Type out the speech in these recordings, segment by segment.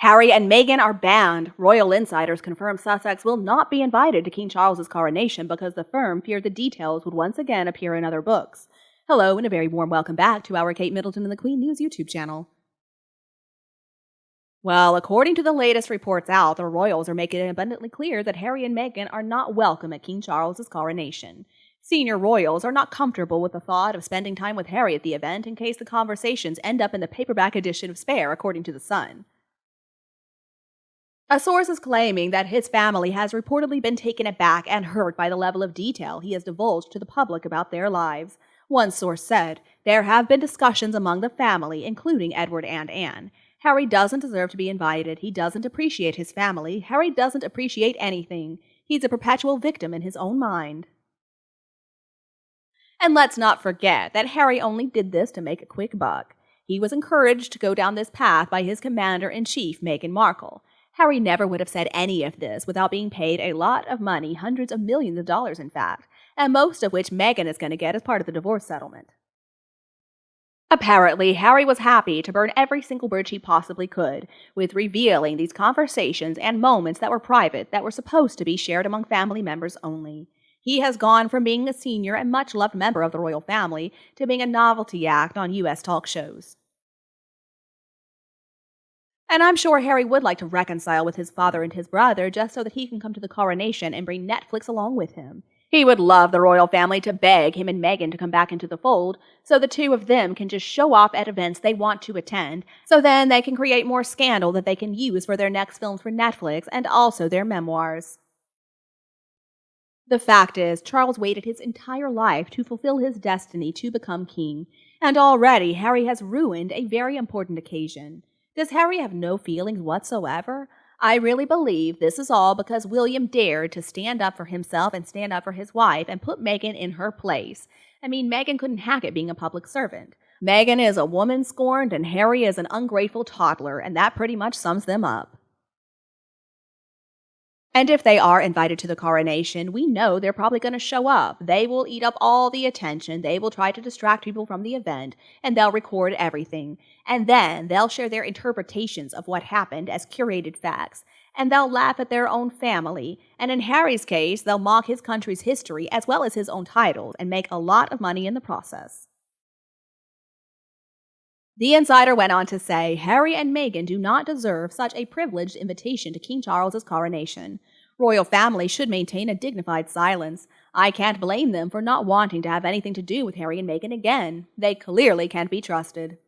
Harry and Meghan are banned. Royal insiders confirm Sussex will not be invited to King Charles's coronation because the firm feared the details would once again appear in other books. Hello, and a very warm welcome back to our Kate Middleton and the Queen News YouTube channel. Well, according to the latest reports out, the royals are making it abundantly clear that Harry and Meghan are not welcome at King Charles's coronation. Senior royals are not comfortable with the thought of spending time with Harry at the event in case the conversations end up in the paperback edition of Spare, according to The Sun. A source is claiming that his family has reportedly been taken aback and hurt by the level of detail he has divulged to the public about their lives. One source said, "There have been discussions among the family, including Edward and Anne. Harry doesn't deserve to be invited. He doesn't appreciate his family. Harry doesn't appreciate anything. He's a perpetual victim in his own mind." And let's not forget that Harry only did this to make a quick buck. He was encouraged to go down this path by his commander-in-chief, Meghan Markle. Harry never would have said any of this without being paid a lot of money, hundreds of millions of dollars in fact, and most of which Meghan is going to get as part of the divorce settlement. Apparently, Harry was happy to burn every single bridge he possibly could, with revealing these conversations and moments that were private that were supposed to be shared among family members only. He has gone from being a senior and much-loved member of the royal family to being a novelty act on U.S. talk shows. And I'm sure Harry would like to reconcile with his father and his brother just so that he can come to the coronation and bring Netflix along with him. He would love the royal family to beg him and Meghan to come back into the fold so the two of them can just show off at events they want to attend, so then they can create more scandal that they can use for their next films for Netflix and also their memoirs. The fact is, Charles waited his entire life to fulfill his destiny to become king, and already Harry has ruined a very important occasion. Does Harry have no feelings whatsoever? I really believe this is all because William dared to stand up for himself and stand up for his wife and put Meghan in her place. I mean, Meghan couldn't hack it being a public servant. Meghan is a woman scorned and Harry is an ungrateful toddler, and that pretty much sums them up. And if they are invited to the coronation, we know they're probably going to show up. They will eat up all the attention, they will try to distract people from the event, and they'll record everything. And then they'll share their interpretations of what happened as curated facts. And they'll laugh at their own family. And in Harry's case, they'll mock his country's history as well as his own titles and make a lot of money in the process. The insider went on to say, Harry and Meghan do not deserve such a privileged invitation to King Charles's coronation. Royal family should maintain a dignified silence. I can't blame them for not wanting to have anything to do with Harry and Meghan again. They clearly can't be trusted.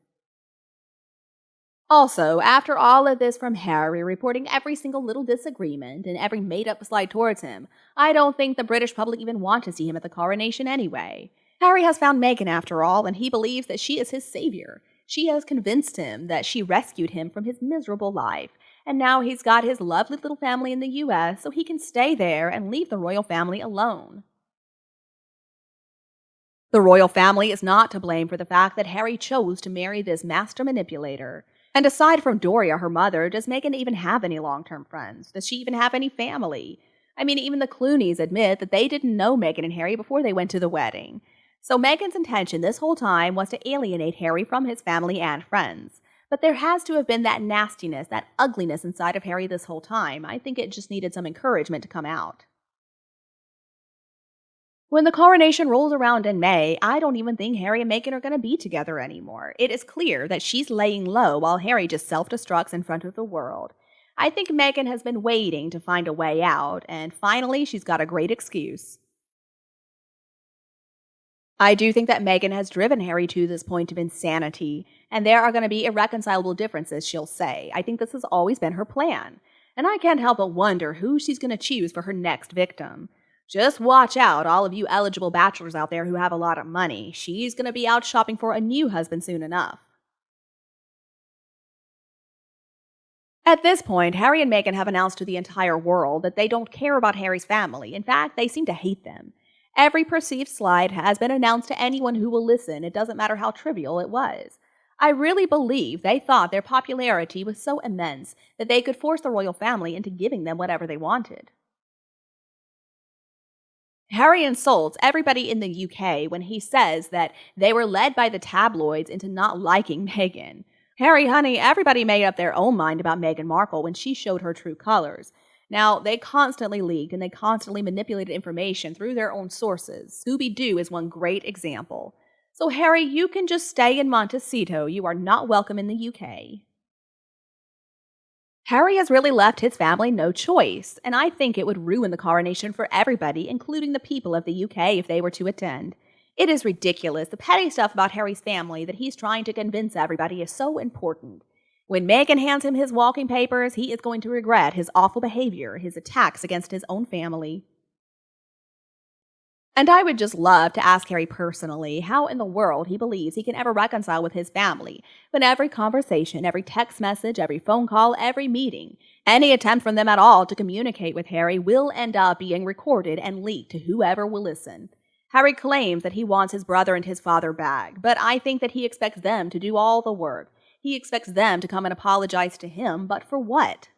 Also, after all of this from Harry reporting every single little disagreement and every made-up slide towards him, I don't think the British public even want to see him at the coronation anyway. Harry has found Meghan after all, and he believes that she is his savior. She has convinced him that she rescued him from his miserable life, and now he's got his lovely little family in the U.S., so he can stay there and leave the royal family alone. The royal family is not to blame for the fact that Harry chose to marry this master manipulator. And aside from Doria, her mother, does Meghan even have any long-term friends? Does she even have any family? I mean, even the Clooneys admit that they didn't know Meghan and Harry before they went to the wedding. So Meghan's intention this whole time was to alienate Harry from his family and friends. But there has to have been that nastiness, that ugliness inside of Harry this whole time. I think it just needed some encouragement to come out. When the coronation rolls around in May, I don't even think Harry and Meghan are going to be together anymore. It is clear that she's laying low while Harry just self-destructs in front of the world. I think Meghan has been waiting to find a way out, and finally she's got a great excuse. I do think that Meghan has driven Harry to this point of insanity, and there are going to be irreconcilable differences, she'll say. I think this has always been her plan, and I can't help but wonder who she's going to choose for her next victim. Just watch out, all of you eligible bachelors out there who have a lot of money. She's going to be out shopping for a new husband soon enough. At this point, Harry and Meghan have announced to the entire world that they don't care about Harry's family. In fact, they seem to hate them. Every perceived slight has been announced to anyone who will listen. It doesn't matter how trivial it was. I really believe they thought their popularity was so immense that they could force the royal family into giving them whatever they wanted. Harry insults everybody in the UK when he says that they were led by the tabloids into not liking Meghan. Harry, honey, everybody made up their own mind about Meghan Markle when she showed her true colors. Now, they constantly leaked and they constantly manipulated information through their own sources. Scooby Doo is one great example. So, Harry, you can just stay in Montecito. You are not welcome in the UK. Harry has really left his family no choice, and I think it would ruin the coronation for everybody, including the people of the UK, if they were to attend. It is ridiculous, the petty stuff about Harry's family that he's trying to convince everybody is so important. When Meghan hands him his walking papers, he is going to regret his awful behavior, his attacks against his own family. And I would just love to ask Harry personally how in the world he believes he can ever reconcile with his family when every conversation, every text message, every phone call, every meeting, any attempt from them at all to communicate with Harry will end up being recorded and leaked to whoever will listen. Harry claims that he wants his brother and his father back, but I think that he expects them to do all the work. He expects them to come and apologize to him, but for what?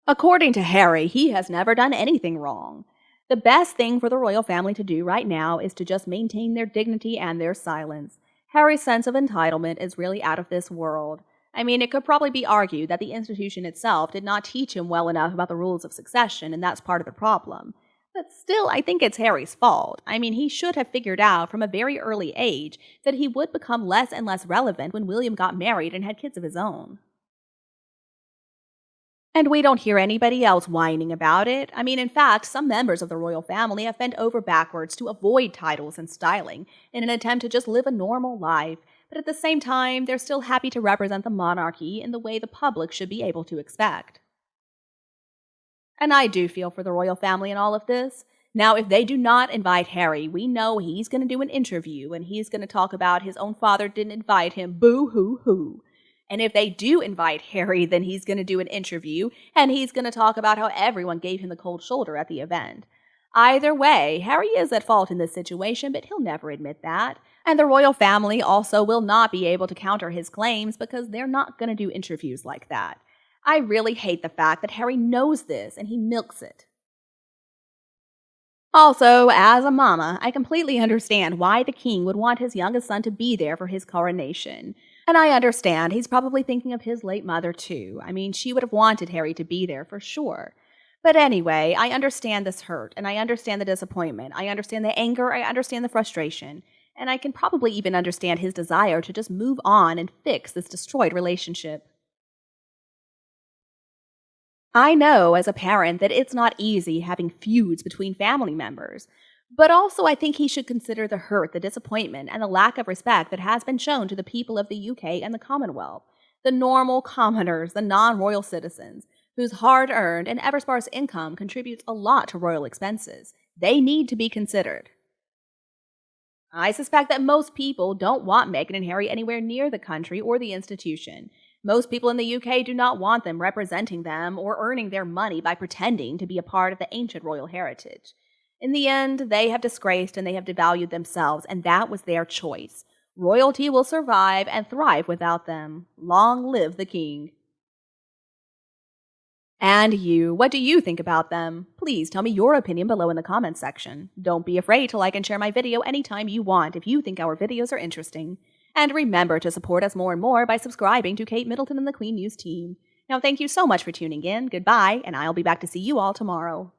According to Harry, he has never done anything wrong. The best thing for the royal family to do right now is to just maintain their dignity and their silence. Harry's sense of entitlement is really out of this world. I mean, it could probably be argued that the institution itself did not teach him well enough about the rules of succession, and that's part of the problem. But still, I think it's Harry's fault. I mean, he should have figured out from a very early age that he would become less and less relevant when William got married and had kids of his own. And we don't hear anybody else whining about it. I mean, in fact, some members of the royal family have bent over backwards to avoid titles and styling in an attempt to just live a normal life, but at the same time, they're still happy to represent the monarchy in the way the public should be able to expect. And I do feel for the royal family in all of this. Now, if they do not invite Harry, we know he's going to do an interview and he's going to talk about his own father didn't invite him. Boo hoo hoo. And if they do invite Harry, then he's going to do an interview and he's going to talk about how everyone gave him the cold shoulder at the event. Either way, Harry is at fault in this situation, but he'll never admit that. And the royal family also will not be able to counter his claims because they're not going to do interviews like that. I really hate the fact that Harry knows this and he milks it. Also, as a mama, I completely understand why the king would want his youngest son to be there for his coronation. And I understand he's probably thinking of his late mother too. I mean, she would have wanted Harry to be there for sure. But anyway, I understand this hurt, and I understand the disappointment. I understand the anger, I understand the frustration. And I can probably even understand his desire to just move on and fix this destroyed relationship. I know as a parent that it's not easy having feuds between family members, but also I think he should consider the hurt, the disappointment, and the lack of respect that has been shown to the people of the UK and the Commonwealth, the normal commoners, the non-royal citizens, whose hard-earned and ever-sparse income contributes a lot to royal expenses. They need to be considered. I suspect that most people don't want Meghan and Harry anywhere near the country or the institution. Most people in the UK do not want them representing them or earning their money by pretending to be a part of the ancient royal heritage. In the end, they have disgraced and they have devalued themselves, and that was their choice. Royalty will survive and thrive without them. Long live the king. And you, what do you think about them? Please tell me your opinion below in the comments section. Don't be afraid to like and share my video anytime you want if you think our videos are interesting. And remember to support us more and more by subscribing to Kate Middleton and the Queen News team. Now thank you so much for tuning in, goodbye, and I'll be back to see you all tomorrow.